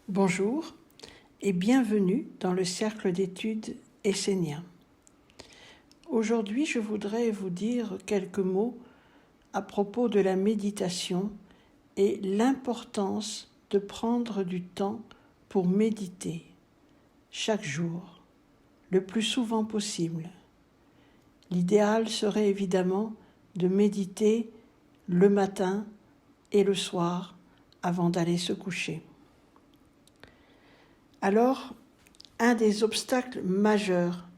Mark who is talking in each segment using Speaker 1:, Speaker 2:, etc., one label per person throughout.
Speaker 1: Bonjour et bienvenue dans le cercle d'études essénien. Aujourd'hui, je voudrais vous dire quelques mots à propos de la méditation et l'importance de prendre du temps pour méditer chaque jour, le plus souvent possible. L'idéal serait évidemment de méditer le matin et le soir avant d'aller se coucher. Alors, un des obstacles majeurs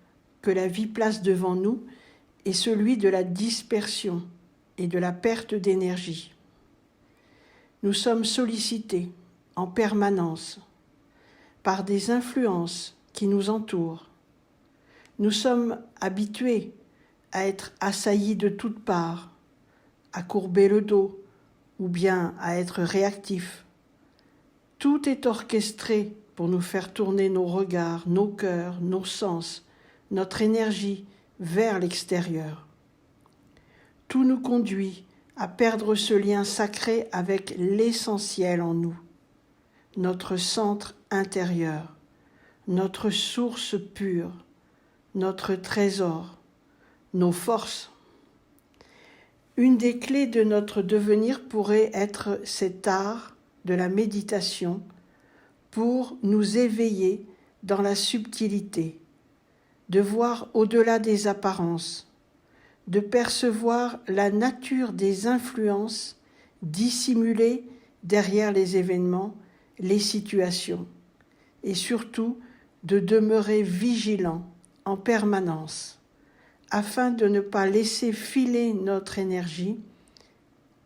Speaker 1: que la vie place devant nous est celui de la dispersion et de la perte d'énergie. Nous sommes sollicités en permanence par des influences qui nous entourent. Nous sommes habitués à être assaillis de toutes parts, à courber le dos ou bien à être réactifs. Tout est orchestré pour nous faire tourner nos regards, nos cœurs, nos sens, notre énergie vers l'extérieur. Tout nous conduit à perdre ce lien sacré avec l'essentiel en nous, notre centre intérieur, notre source pure, notre trésor, nos forces. Une des clés de notre devenir pourrait être cet art de la méditation pour nous éveiller dans la subtilité, de voir au-delà des apparences, de percevoir la nature des influences dissimulées derrière les événements, les situations, et surtout de demeurer vigilant en permanence, afin de ne pas laisser filer notre énergie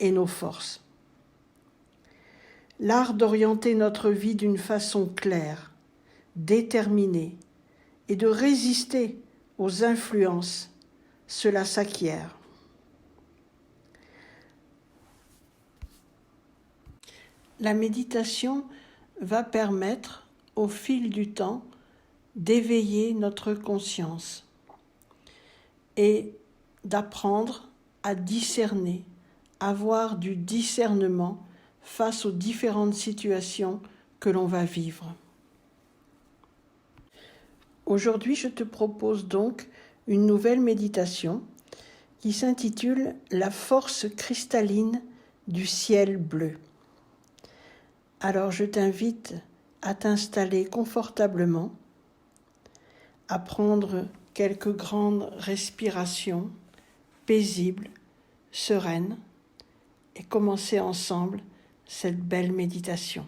Speaker 1: et nos forces. L'art d'orienter notre vie d'une façon claire, déterminée, et de résister aux influences, cela s'acquiert. La méditation va permettre, au fil du temps, d'éveiller notre conscience et d'apprendre à discerner, à avoir du discernement face aux différentes situations que l'on va vivre. Aujourd'hui, je te propose donc une nouvelle méditation qui s'intitule « La force cristalline du ciel bleu ». Alors je t'invite à t'installer confortablement, à prendre quelques grandes respirations paisibles, sereines, et commencer ensemble cette belle méditation.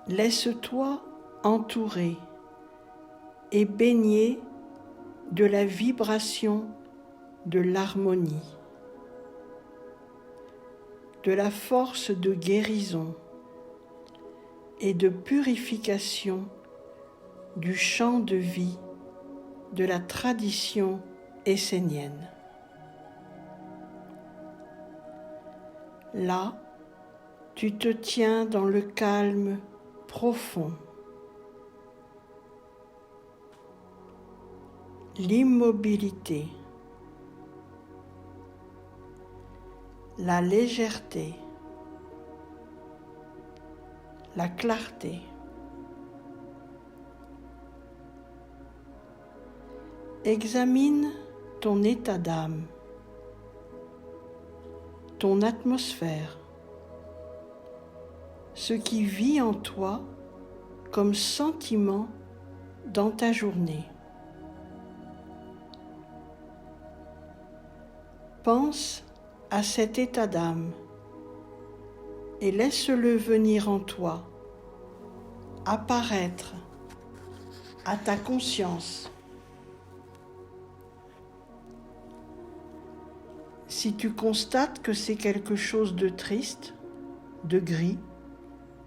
Speaker 1: Laisse-toi entourer et baigner de la vibration de l'harmonie, de la force de guérison et de purification du champ de vie de la tradition essénienne. Là, tu te tiens dans le calme profond, l'immobilité, la légèreté, la clarté. Examine ton état d'âme, ton atmosphère, ce qui vit en toi comme sentiment dans ta journée. Pense à cet état d'âme et laisse-le venir en toi, apparaître à ta conscience. Si tu constates que c'est quelque chose de triste, de gris,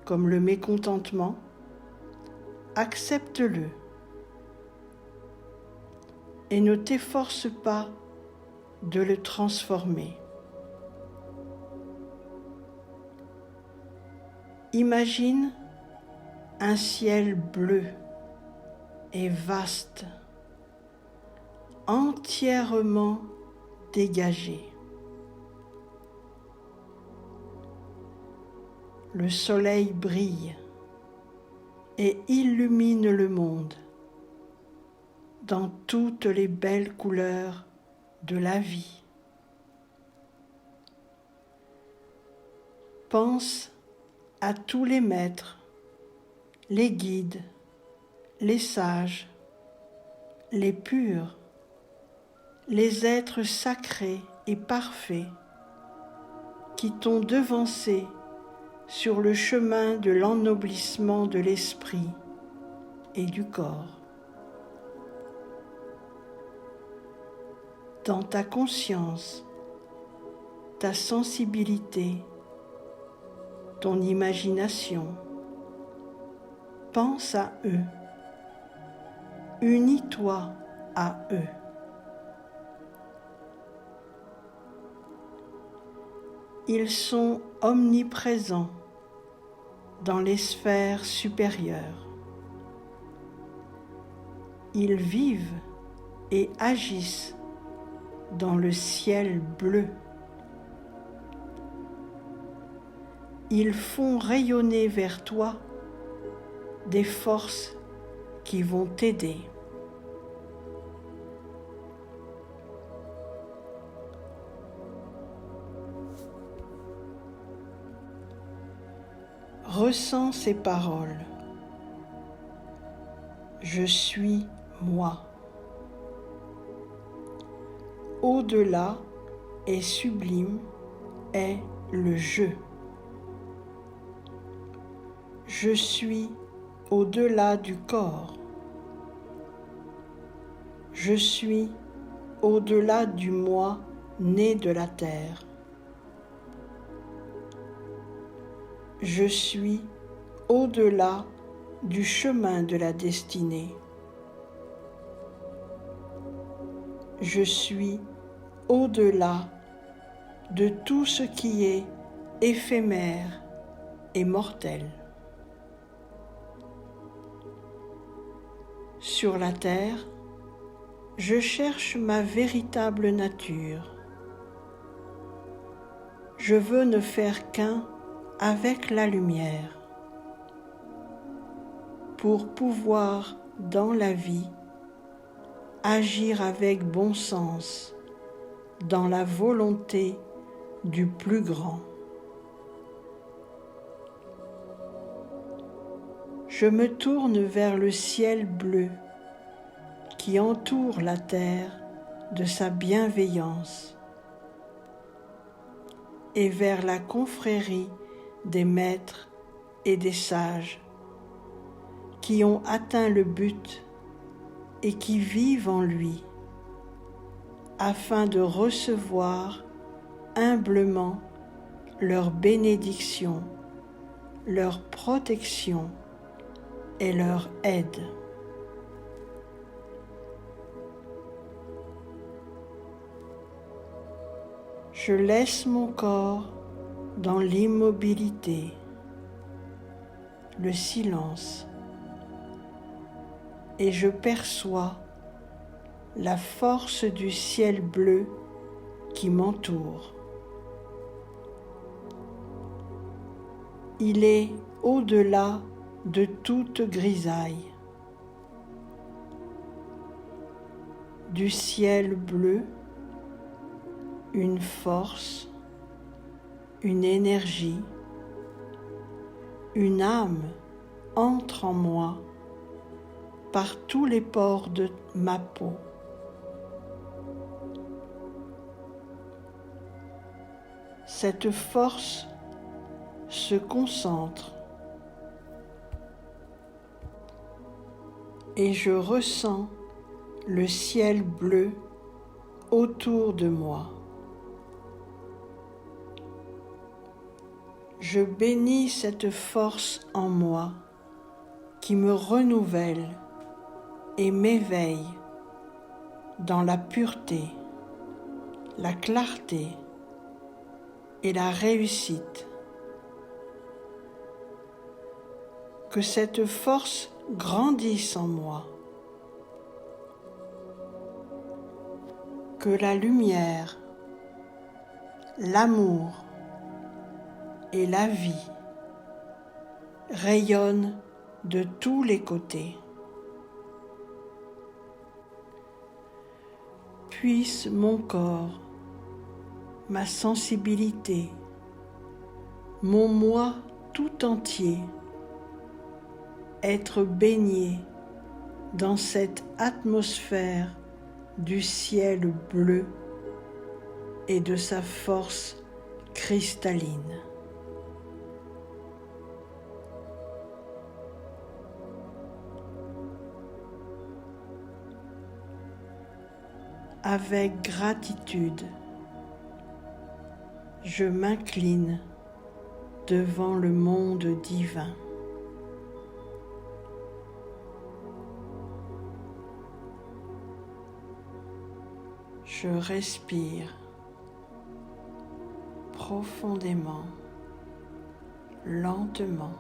Speaker 1: comme le mécontentement, accepte-le et ne t'efforce pas de le transformer. Imagine un ciel bleu et vaste, entièrement dégagé. le soleil brille et illumine le monde dans toutes les belles couleurs de la vie. Pense à tous les maîtres, les guides, les sages, les purs, les êtres sacrés et parfaits qui t'ont devancé sur le chemin de l'ennoblissement de l'esprit et du corps. Dans ta conscience, ta sensibilité, ton imagination, pense à eux, unis-toi à eux. Ils sont omniprésents dans les sphères supérieures. Ils vivent et agissent dans le ciel bleu. Ils font rayonner vers toi des forces qui vont t'aider. Ressens ces paroles. Je suis moi. Au-delà et sublime est le je. Je suis au-delà du corps. Je suis au-delà du moi né de la terre. Je suis au-delà du chemin de la destinée. Je suis au-delà de tout ce qui est éphémère et mortel. Sur la terre, je cherche ma véritable nature. Je veux ne faire qu'un avec la lumière pour pouvoir, dans la vie, agir avec bon sens dans la volonté du plus grand. Je me tourne vers le ciel bleu qui entoure la terre de sa bienveillance et vers la confrérie des maîtres et des sages qui ont atteint le but et qui vivent en lui afin de recevoir humblement leur bénédiction, leur protection et leur aide. Je laisse mon corps dans l'immobilité, le silence, et je perçois la force du ciel bleu qui m'entoure. Il est au-delà de toute grisaille. Du ciel bleu, une force, une énergie, une âme entre en moi par tous les pores de ma peau. Cette force se concentre et je ressens le ciel bleu autour de moi. Je bénis cette force en moi qui me renouvelle et m'éveille dans la pureté, la clarté et la réussite. Que cette force grandisse en moi. Que la lumière, l'amour et la vie rayonne de tous les côtés. Puisse mon corps, ma sensibilité, mon moi tout entier être baigné dans cette atmosphère du ciel bleu et de sa force cristalline. Avec gratitude, je m'incline devant le monde divin. Je respire profondément, lentement.